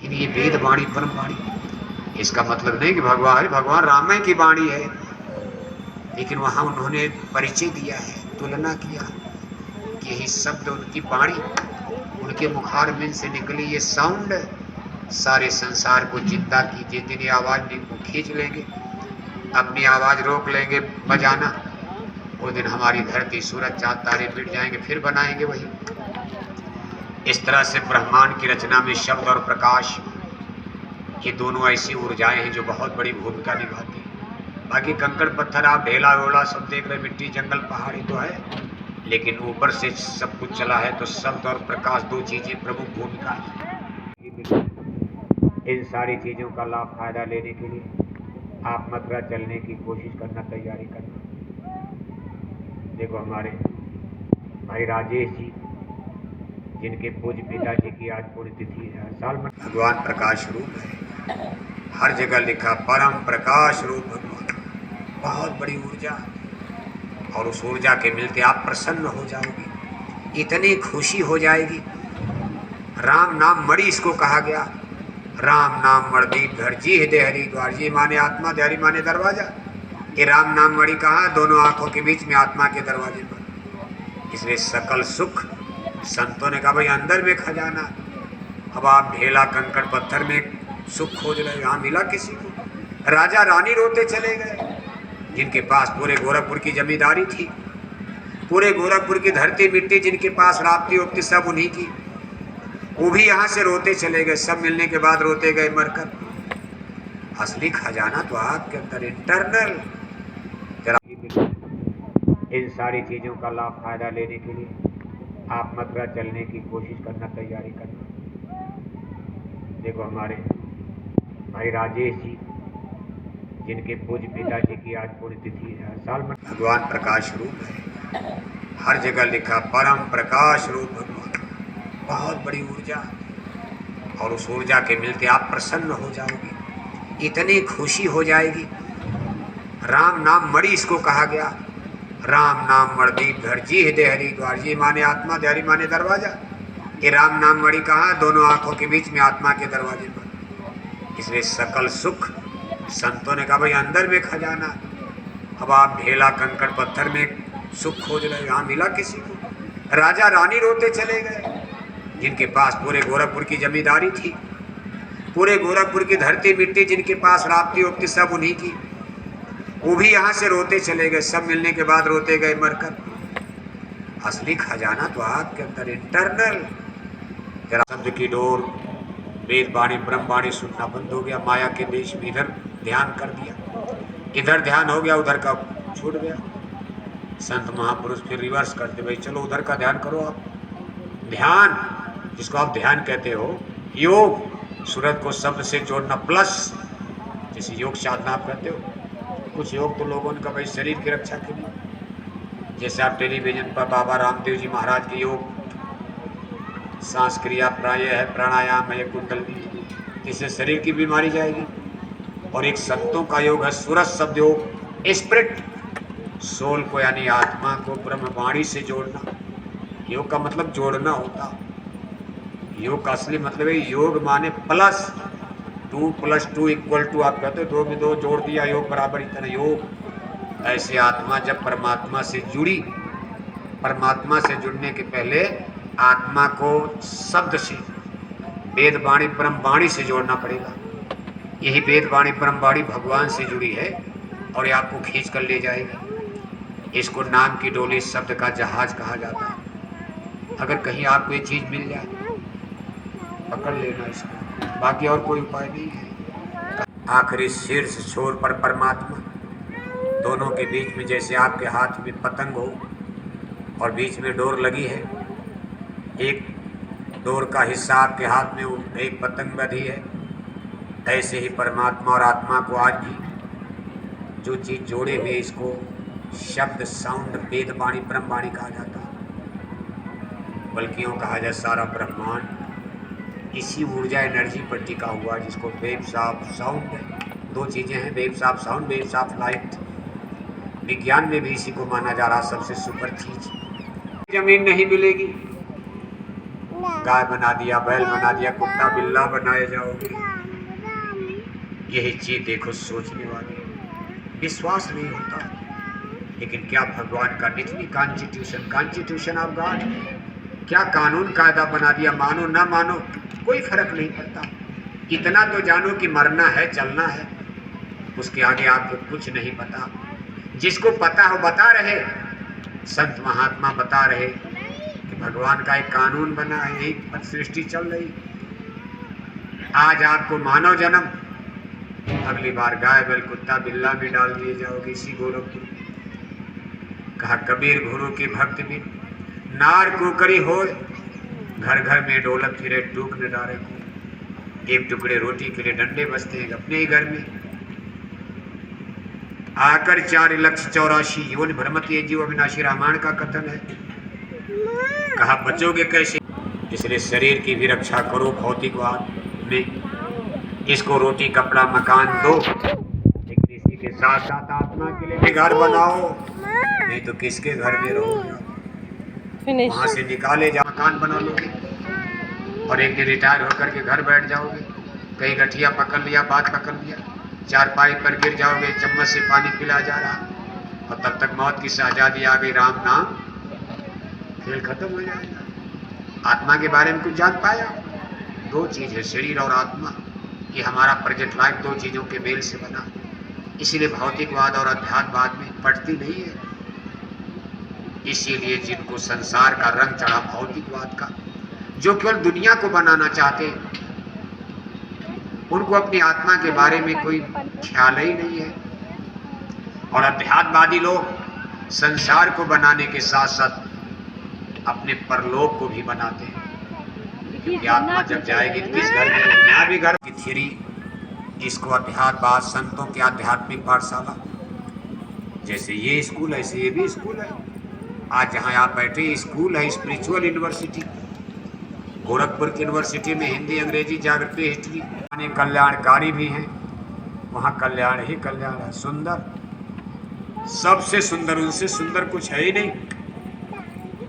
लेकिन ये वेद वाणी परम वाणी, इसका मतलब नहीं कि भगवान राम की वाणी है, लेकिन वहां उन्होंने परिचय दिया है, तुलना किया कि यही शब्द उनकी वाणी, उनके मुखार में से निकली ये साउंड सारे संसार को जिंदा की। जिस दिन ये आवाज को खींच लेंगे, अपनी आवाज रोक लेंगे बजाना, उस दिन हमारी धरती सूरज चांद तारे मिट जाएंगे, फिर बनाएंगे वही। इस तरह से ब्रह्मांड की रचना में शब्द और प्रकाश, ये दोनों ऐसी ऊर्जाएं हैं जो बहुत बड़ी भूमिका निभाती हैं। बाकी कंकड़ पत्थर आप ढेला वेला सब देख रहे, मिट्टी जंगल पहाड़ी तो है, लेकिन ऊपर से सब कुछ चला है तो शब्द और प्रकाश दो चीजें प्रमुख भूमिका है। इन सारी चीजों का लाभ फायदा लेने के लिए आप मथुरा चलने की कोशिश करना, तैयारी करना। देखो हमारे भाई राजेश जी, जिनके पूज्य पिताजी की आज पुण्यतिथि है, हर साल भगवान प्रकाश रूप है, हर जगह लिखा परम प्रकाश रूप भगवान, बहुत बड़ी ऊर्जा, और उस ऊर्जा के मिलते आप प्रसन्न हो जाओगे, इतनी खुशी हो जाएगी। राम नाम मणि इसको कहा गया, राम नाम मणदीप घर जी हृदय हरि द्वार। जी माने आत्मा, हरि माने दरवाजा। ये राम नाम मणि कहा, दोनों आंखों के बीच में आत्मा के दरवाजे पर। इसलिए सकल सुख, संतों ने कहा भाई अंदर में खजाना। अब आप ढेला कंकड़ पत्थर में सुख खोज रहे, यहाँ मिला किसी को? राजा रानी रोते चले गए, जिनके पास पूरे गोरखपुर की जमींदारी थी, पूरे गोरखपुर की धरती मिट्टी जिनके पास राप्ती उक्ति सब उन्हीं की, वो भी यहाँ से रोते चले गए। सब मिलने के बाद रोते गए मरकर। असली खजाना तो आपके अंदर, इंटरनल। जरा इन सारी चीजों का लाभ फायदा लेने के लिए आप मथुरा चलने की कोशिश करना, तैयारी करना। देखो हमारे भाई राजेश जी, जिनके पूज्य पिताजी की आज पुण्यतिथि है, हर साल भगवान प्रकाश रूप है, हर जगह लिखा परम प्रकाश रूप भगवान, बहुत बड़ी ऊर्जा, और उस ऊर्जा के मिलते आप प्रसन्न हो जाओगे, इतनी खुशी हो जाएगी। राम नाम मणि इसको कहा गया, राम नाम मणदीप घर जी हृदय हरि द्वार। जी माने आत्मा, हरि माने दरवाजा। ये राम नाम मणि कहा, दोनों आंखों के बीच में आत्मा के दरवाजे पर। इसलिए सकल सुख, संतों ने कहा भाई अंदर में खजाना। अब आप ढेला कंकड़ पत्थर में सुख खोज रहे, यहाँ मिला किसी को? राजा रानी रोते चले गए, जिनके पास पूरे गोरखपुर की जमींदारी थी, पूरे गोरखपुर की धरती मिट्टी जिनके पास राप्ती उक्ति सब उन्हीं की, वो भी यहाँ से रोते चले गए। सब मिलने के बाद रोते गए मरकर। असली खजाना तो आपके अंदर, इंटरनल। जरा शब्द की डोर, वेद वाणी ब्रह्म वाणी सुनना बंद हो गया, माया के देश में इधर ध्यान कर दिया, इधर ध्यान हो गया, उधर का छूट गया। संत महापुरुष फिर रिवर्स करते, भाई चलो उधर का ध्यान करो। आप ध्यान, जिसको आप ध्यान कहते हो, योग, सूरज को शब्द से जोड़ना, प्लस जैसे योग साधना आप कहते हो। कुछ योग तो लोगों ने कहा भाई शरीर की रक्षा के लिए, जैसे आप टेलीविजन पर बाबा रामदेव जी महाराज के योग, सांस क्रिया प्राणायाम है, कुंडली, जिससे शरीर की बीमारी जाएगी। और एक संतों का योग है सूरज शब्द योग, स्पिरिट, सोल को यानी आत्मा को ब्रह्मवाणी से जोड़ना। योग का मतलब जोड़ना होता, योग का असली मतलब है योग माने प्लस, 2 + 2 = 2। आप कहते हो 2 में 2 जोड़ दिया, योग बराबर इतना योग। ऐसे आत्मा जब परमात्मा से जुड़ी, परमात्मा से जुड़ने के पहले आत्मा को शब्द से, वेद वाणी परम वाणी से जोड़ना पड़ेगा। यही वेद वाणी परम वाणी भगवान से जुड़ी है और ये आपको खींच कर ले जाएगी। इसको नाम की डोली, शब्द का जहाज कहा जाता है। अगर कहीं आपको ये चीज मिल जाए, पकड़ लेना इसको, बाकी और कोई उपाय नहीं है। आखिरी शीर्ष छोर पर परमात्मा, दोनों के बीच में जैसे आपके हाथ में पतंग हो और बीच में डोर लगी है, एक डोर का हिस्सा आपके हाथ में, एक पतंग बंधी है। ऐसे ही परमात्मा और आत्मा को आज भी जो चीज जोड़े हुए, इसको शब्द, साउंड, वेद वाणी ब्रह्म वाणी कहा जाता है। बल्कि यूँ कहा जाए सारा ब्रह्मांड इसी ऊर्जा, एनर्जी पर टिका हुआ, जिसको वेव्स ऑफ साउंड है। 2 चीज़ें हैं, waves of sound, waves of light. विज्ञान में भी इसी को माना जा रहा सबसे सुपर चीज। जमीन नहीं मिलेगी, गाय बना दिया, बैल बना दिया, कुत्ता बिल्ला बनाए जाओगे। यही चीज देखो सोचने वाली, विश्वास नहीं होता। लेकिन क्या भगवान का निचली कॉन्स्टिट्यूशन ऑफ गॉड, क्या कानून कायदा बना दिया, मानो ना मानो कोई फर्क नहीं पड़ता। इतना तो जानो कि मरना है, चलना है, उसके आगे आपको कुछ नहीं पता। जिसको पता हो बता रहे, संत महात्मा बता रहे कि भगवान का एक कानून बना है, एक सृष्टि चल रही। आज आपको मानव जन्म, अगली बार गाय बैल कुत्ता बिल्ला में डाल दिए जाओगे। इसी गोरखपुर कहा कबीर गुरु की भक्त भी नार कुकरी हो, घर घर में ढोलक फिरे टूक न डारे को। एक टुकड़े रोटी के लिए डंडे बजते हैं अपने ही घर में। आकर 4,84,000 योनि भ्रमत ये जीव अविनाशी, रामायण का कथन है। कहा बचोगे कैसे, इसलिए शरीर की भी रक्षा करो भौतिकवाद में। इसको रोटी कपड़ा मकान दो, लेकिन इसी के साथ साथ आत्मा के लिए भी घर बनाओ, नहीं तो किसके घर में रहोगे। वहां से निकाले जा मकान बना लोगे और एक दिन रिटायर होकर के घर बैठ जाओगे। कहीं गठिया पकड़ लिया, बात पकड़ लिया, चारपाई पर गिर जाओगे, चम्मच से पानी पिला जा रहा, और तब तक मौत की शहजादी आ गई, राम नाम, खेल खत्म हो जाएगा। आत्मा के बारे में कुछ जान पाया? दो चीज है, शरीर और आत्मा। ये हमारा प्रेजेंट लाइफ दो चीजों के मेल से बना, इसीलिए भौतिकवाद और अध्यात्मवाद में पटती नहीं है। इसीलिए जिनको संसार का रंग चढ़ा भौतिकवाद का, जो केवल दुनिया को बनाना चाहते, उनको अपनी आत्मा के बारे में कोई ख्याल ही नहीं है। और अध्यात्मवादी लोग संसार को बनाने के साथ साथ अपने परलोक को भी बनाते हैं, क्योंकि आत्मा जब जाएगी तो किस घर में, यहाँ भी घर की थ्योरी, इसको अध्यात्मवाद, संतों के आध्यात्मिक पाठशाला, जैसे ये स्कूल है ऐसे ये भी स्कूल है। आज जहाँ आप बैठे स्कूल है, स्पिरिचुअल यूनिवर्सिटी। गोरखपुर की यूनिवर्सिटी में हिंदी, अंग्रेजी, जागृति, हिस्ट्री, कल्याणकारी भी हैं। वहाँ कल्याण ही कल्याण है, सुंदर, सबसे सुंदर, उनसे सुंदर कुछ है ही नहीं।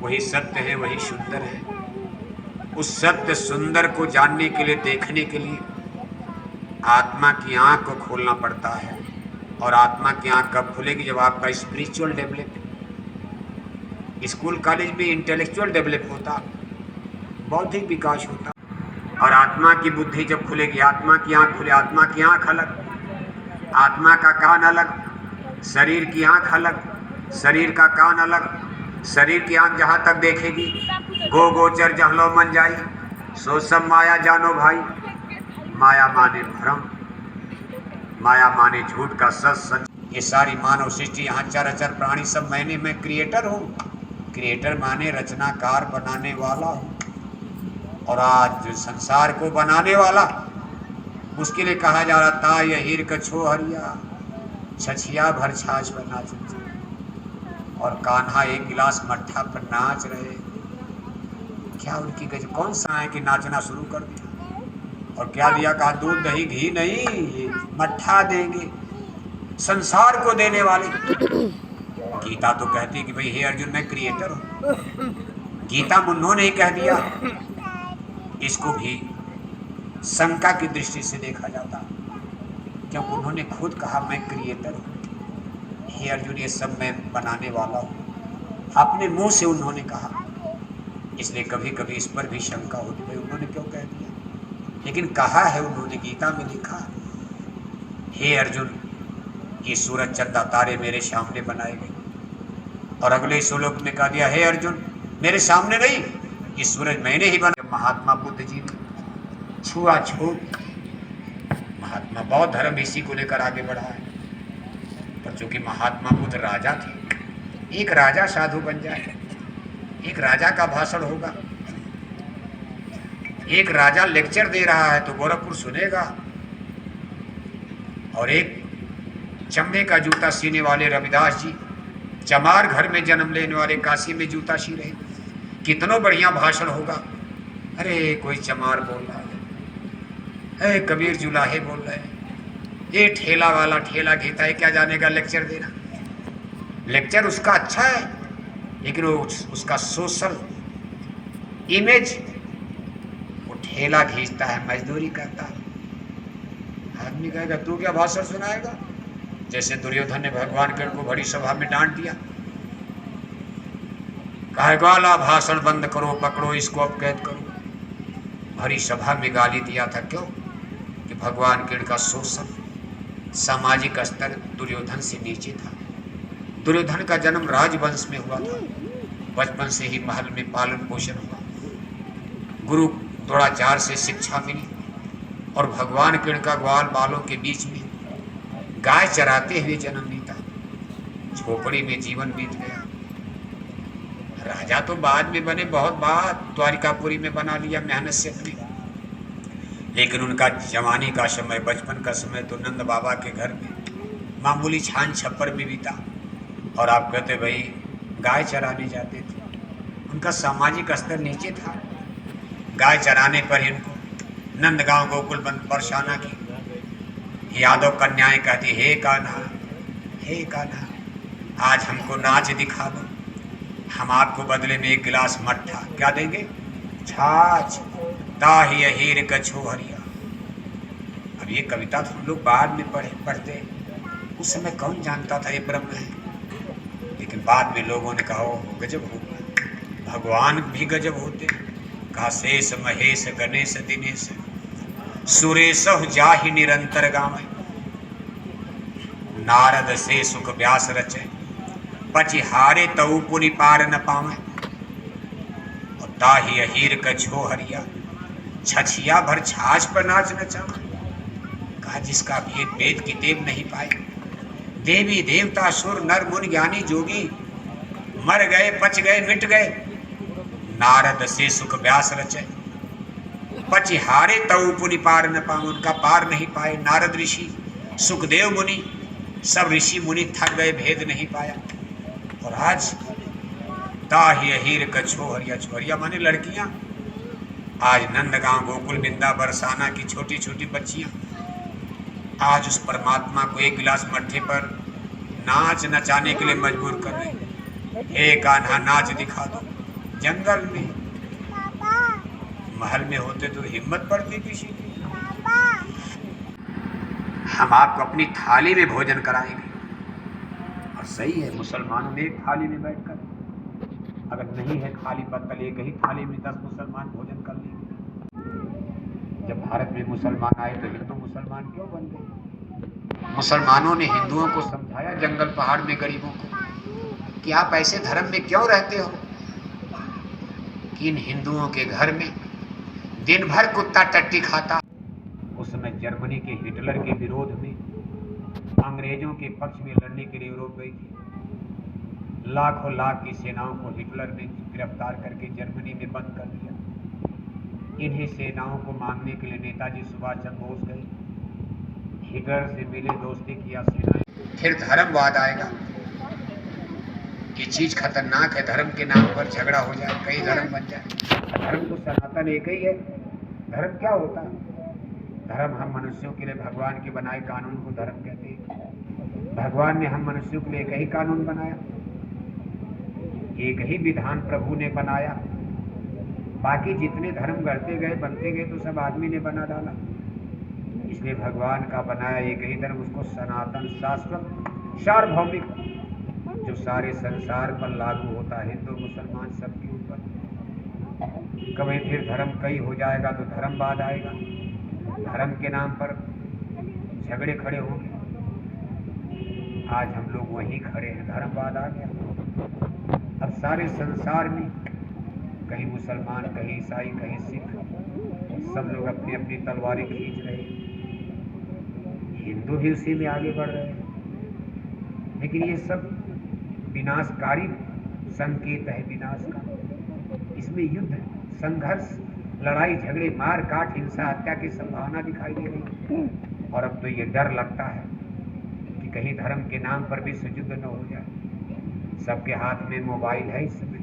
वही सत्य है, वही सुंदर है। उस सत्य सुंदर को जानने के लिए, देखने के लिए आत्मा की आंख को खोलना पड़ता है। और आत्मा की आंख कब खुलेगी? जब आपका स्पिरिचुअल डेवलप, स्कूल कॉलेज में इंटेलेक्चुअल डेवलप होता, बौद्धिक विकास होता। और आत्मा की बुद्धि जब खुलेगी, आत्मा की आंख खुले, आत्मा की आंख अलग, आत्मा का कान अलग, शरीर की आंख अलग, शरीर का कान अलग। शरीर की आंख जहाँ तक देखेगी, गो गोचर जहलो मन जाई, सो सब माया जानो भाई। माया माने भ्रम, माया माने झूठ का सच सच। ये सारी मानव सृष्टि, यहाँ चर प्राणी सब मैं क्रिएटर हूँ। क्रिएटर माने रचनाकार, बनाने वाला हूँ। और आज जो संसार को बनाने वाला, उसके लिए कहा जा रहा था ये हीर कछो हरिया, छछिया भर छाछ पर नाच, और कान्हा एक गिलास मट्ठा पर नाच रहे। क्या उनकी गजब, कौन सा है कि नाचना शुरू कर दिया। और क्या दिया? कहा दूध दही घी नहीं, मट्ठा देंगे, संसार को देने वाले। गीता तो कहती कि भाई हे अर्जुन मैं क्रिएटर हूँ। गीता मुन्नों ने ही कह दिया। इसको भी शंका की दृष्टि से देखा जाता, क्योंकि उन्होंने खुद कहा मैं क्रिएटर हूँ। हे अर्जुन ये सब मैं बनाने वाला हूँ, अपने मुंह से उन्होंने कहा। इसलिए कभी कभी इस पर भी शंका होती, भाई उन्होंने क्यों कह दिया, लेकिन कहा है उन्होंने, गीता में लिखा, हे अर्जुन ये सूरज चंदा तारे मेरे सामने बनाए गए। और अगले श्लोक में कह दिया हे अर्जुन मेरे सामने नहीं, ये सूरज मैंने ही बना। महात्मा बुद्ध जी ने छुआछूत, महात्मा बौद्ध धर्म इसी को लेकर आगे बढ़ा है। पर चूंकि महात्मा बुद्ध राजा थे, एक राजा साधु बन जाए, एक राजा का भाषण होगा, एक राजा लेक्चर दे रहा है तो गोरखपुर सुनेगा, और एक चमड़े का जूता सीने वाले रविदास जी, चमार घर में जन्म लेने वाले काशी में जूता सी रहे, कितना बढ़िया भाषण होगा। अरे कोई चमार बोल रहा है, कबीर जुलाहे बोल रहे हैं, ये ठेला वाला ठेला घेता है, क्या जानेगा लेक्चर देना। लेक्चर उसका अच्छा है, लेकिन वो उसका सोशल इमेज ठेला खींचता है, मजदूरी करता है। आदमी कहेगा तू क्या भाषण सुनाएगा? जैसे दुर्योधन ने भगवान कृष्ण को बड़ी सभा में डांट दिया, कहेगा ला भाषण बंद करो, पकड़ो इसको, अब कैद करो। भरी सभा में गाली दिया था। क्यों? कि भगवान कृष्ण का शोषण, सामाजिक स्तर दुर्योधन से नीचे था। दुर्योधन का जन्म राजवंश में हुआ था, बचपन से ही महल में पालन पोषण हुआ, गुरु द्रोणाचार्य से शिक्षा मिली, और भगवान कृष्ण का ग्वाल बालों के बीच में गाय चराते हुए जन्म लीता। झोपड़ी में जीवन बीत गया। राजा तो बाद में बने, बहुत बाद द्वारिकापुरी में बना लिया मेहनत से अपनी, लेकिन उनका जवानी का समय, बचपन का समय तो नंद बाबा के घर में मामूली छान छप्पर में बीता। और आप कहते भाई गाय चराने जाते थे। उनका सामाजिक स्तर नीचे था। गाय चराने पर ही उनको नंदगांव गोकुल बरसाना की यादव कन्याएं कहती, हे कान्हा, हे कान्हा, आज हमको नाच दिखा दो, हम आपको बदले में एक गिलास मट्ठा क्या देंगे? छाछ। ताहि अहीर कछो हरिया। अब ये कविता तो हम लोग बाद में पढ़ते, उस समय कौन जानता था ये ब्रह्म है। लेकिन बाद में लोगों ने कहा गजब हो गया, भगवान भी गजब होते। कहा शेष महेश गणेश दिनेश सुरेश जाहि निरंतर गावे, नारद से सुख व्यास रचे, पचिहारे तऊ पुनि पार न पावे। और ताहि अहीर कछो हरिया, छछिया भर छाछ पर नाच नचावे। कहा जिसका भेद वेद की देव नहीं पाए, देवी देवता सुर नर मुनि ज्ञानी जोगी मर गए, पच गए, मिट गए। नारद से सुख व्यास रचे, पचिहारे तऊ पुनि पार न पावे। उनका पार नहीं पाए नारद ऋषि, सुखदेव मुनि, सब ऋषि मुनि थक गए, भेद नहीं पाया। और आज ताहि अहीर कछो हरिया, छोरिया माने लड़कियां। आज नंदगांव गोकुल बिंदा बरसाना की छोटी छोटी बच्चियां आज उस परमात्मा को एक गिलास मट्ठे पर नाच नचाने के लिए मजबूर कर रहे। हे कान्हा नाच दिखा दो। जंगल में, महल में होते तो हिम्मत पड़ती किसी की। हम आपको अपनी थाली में भोजन कराएंगे। और सही है, मुसलमानों में एक थाली में बैठकर, अगर नहीं है खाली पत्तल, एक ही थाली में 10 मुसलमान भोजन कर लेंगे। जब भारत में मुसलमान आए तो हिंदू मुसलमान क्यों बन गए? मुसलमानों ने हिंदुओं को समझाया जंगल पहाड़ में गरीबों को कि आप ऐसे धर्म में क्यों रहते हो कि इन हिंदुओं के घर में दिन भर कुत्ता टट्टी खाता। उस समय जर्मनी के हिटलर के विरोध में अंग्रेजों के पक्ष में लड़ने के लिए यूरोप गई थी। लाखों लाख की सेनाओं को हिटलर ने गिरफ्तार करके जर्मनी में बंद कर दिया। इन्हीं सेनाओं को मांगने के लिए नेताजी सुभाष चंद्र बोस गए, हिटलर से मिले, दोस्ती किया सेनाएं। फिर धर्मवाद आएगा, ये चीज खतरनाक है, धर्म के नाम पर झगड़ा हो जाए, कई धर्म बन जाए। धर्म तो सनातन एक ही है। धर्म क्या होता है? धर्म हम मनुष्यों के लिए भगवान के बनाए कानून को धर्म कहते हैं। भगवान ने हम मनुष्यों के लिए एक ही कानून बनाया, एक ही विधान प्रभु ने बनाया। बाकी जितने धर्म गढ़ते गए, बनते गए, तो सब आदमी ने बना डाला। इसलिए भगवान का बनाया एक ही धर्म, उसको सनातन, शाश्वत, सार्वभौमिक, जो सारे संसार पर लागू होता है, हिंदू मुसलमान सबके ऊपर। कभी फिर धर्म कई हो जाएगा तो धर्मवाद आएगा, धर्म के नाम पर झगड़े खड़े होंगे। आज हम लोग वहीं खड़े हैं, धर्मवाद आ गया। अब सारे संसार में कहीं मुसलमान, कहीं ईसाई, कहीं सिख, सब लोग अपनी अपनी तलवारें खींच रहे हैं। हिंदू भी उसी में आगे बढ़ रहे हैं। लेकिन ये सब विनाशकारी संकेत है विनाश का। इसमें युद्ध, संघर्ष, लड़ाई झगड़े, मार काट, हिंसा, हत्या की संभावना दिखाई दे रही है। और अब तो ये डर लगता है कि कहीं धर्म के नाम पर विश्व युद्ध न हो जाए। सबके हाथ में मोबाइल है इस समय।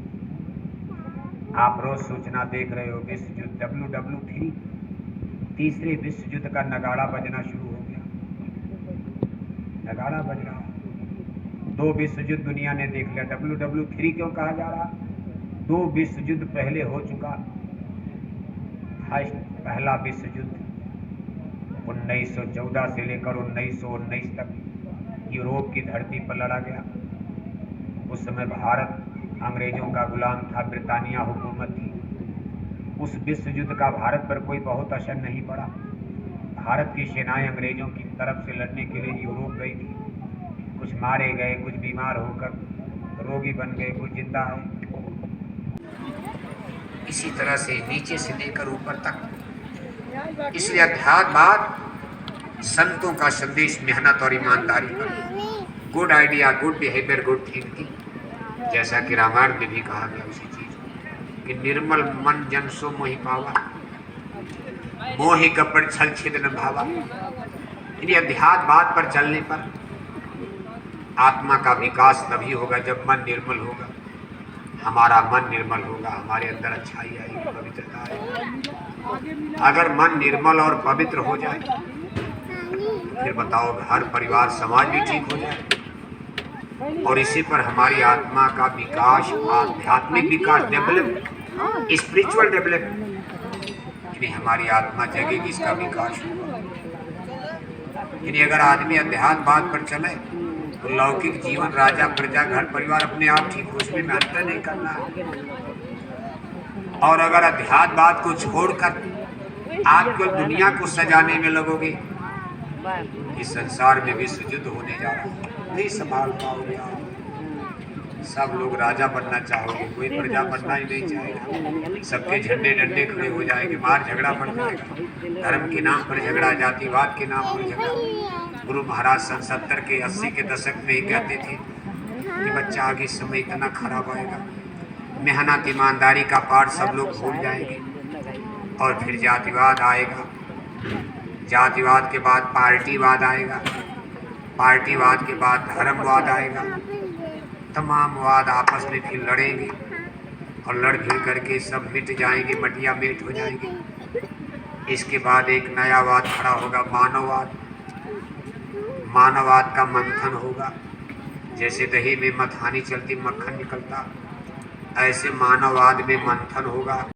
आप रोज सूचना देख रहे हो, विश्व युद्ध WW3, तीसरे विश्व युद्ध का नगाड़ा बजना शुरू हो गया। नगाड़ा बज रहा है। 2 विश्व युद्ध दुनिया ने देख लिया। WW3 क्यों कहा जा रहा? 2 विश्व युद्ध पहले हो चुका। पहला विश्व युद्ध 1914 से लेकर 1919 तक यूरोप की धरती पर लड़ा गया। उस समय भारत अंग्रेजों का गुलाम था, ब्रिटानिया हुकूमत थी। उस विश्व युद्ध का भारत पर कोई बहुत असर नहीं पड़ा। भारत की सेनाएं अंग्रेजों की तरफ से लड़ने के लिए यूरोप गई थी। कुछ मारे गए, कुछ बीमार होकर रोगी बन गए, कुछ जिंदा है। इसी तरह से नीचे से लेकर ऊपर तक। इसलिए अध्यात्मवाद संतों का संदेश मेहनत और ईमानदारी पर, good idea, good behaviour, good thinking, जैसा कि रामायण में भी कहा गया उसी चीज कि निर्मल मन जन सो मोहि पावा, मोहि कपट छल छिद न भावा। यानी अध्यात्मवाद पर चलने पर आत्मा का विकास तभी होगा जब मन निर्मल होगा। हमारा मन निर्मल होगा, हमारे अंदर अच्छाई आएगी, पवित्रता आएगी। अगर मन निर्मल और पवित्र हो जाए फिर बताओ हर परिवार समाज भी ठीक हो जाए। और इसी पर हमारी आत्मा का विकास, आध्यात्मिक विकास, डेवलप, स्पिरिचुअल डेवलपमेंट, यानी हमारी आत्मा जगेगी, इसका विकास होगा। यानी अगर आदमी अध्यात्मवाद पर चले तो लौकिक जीवन, राजा प्रजा, घर परिवार अपने आप ठीक हो, उसमें मेहनत नहीं करना है। और अगर अध्यात्मवाद को छोड़कर आप केवल दुनिया को सजाने में लगोगे, इस संसार में विश्व युद्ध होने जा रहा है, नहीं संभाल पाओगे आप। सब लोग राजा बनना चाहोगे, कोई प्रजा बनना ही नहीं चाहेगा। सबके झंडे डंडे खड़े हो जाएंगे, मार झगड़ा बढ़ जाएगा, धर्म के नाम पर झगड़ा, जातिवाद के नाम पर झगड़ा। गुरु महाराज सन 70 के 80 के दशक में ही कहते थे कि बच्चा आगे समय इतना खराब आएगा, मेहनत ईमानदारी का पाठ सब लोग भूल जाएंगे और फिर जातिवाद आएगा। जातिवाद के बाद पार्टीवाद आएगा, पार्टीवाद के बाद धर्मवाद आएगा। तमाम वाद आपस में फिर लड़ेंगे और लड़ भिड़ करके सब मिट जाएंगे, मटिया मेट हो जाएंगे। इसके बाद एक नया वाद खड़ा होगा, मानववाद। मानववाद का मंथन होगा। जैसे दही में मथानी चलती मक्खन निकलता, ऐसे मानववाद में मंथन होगा।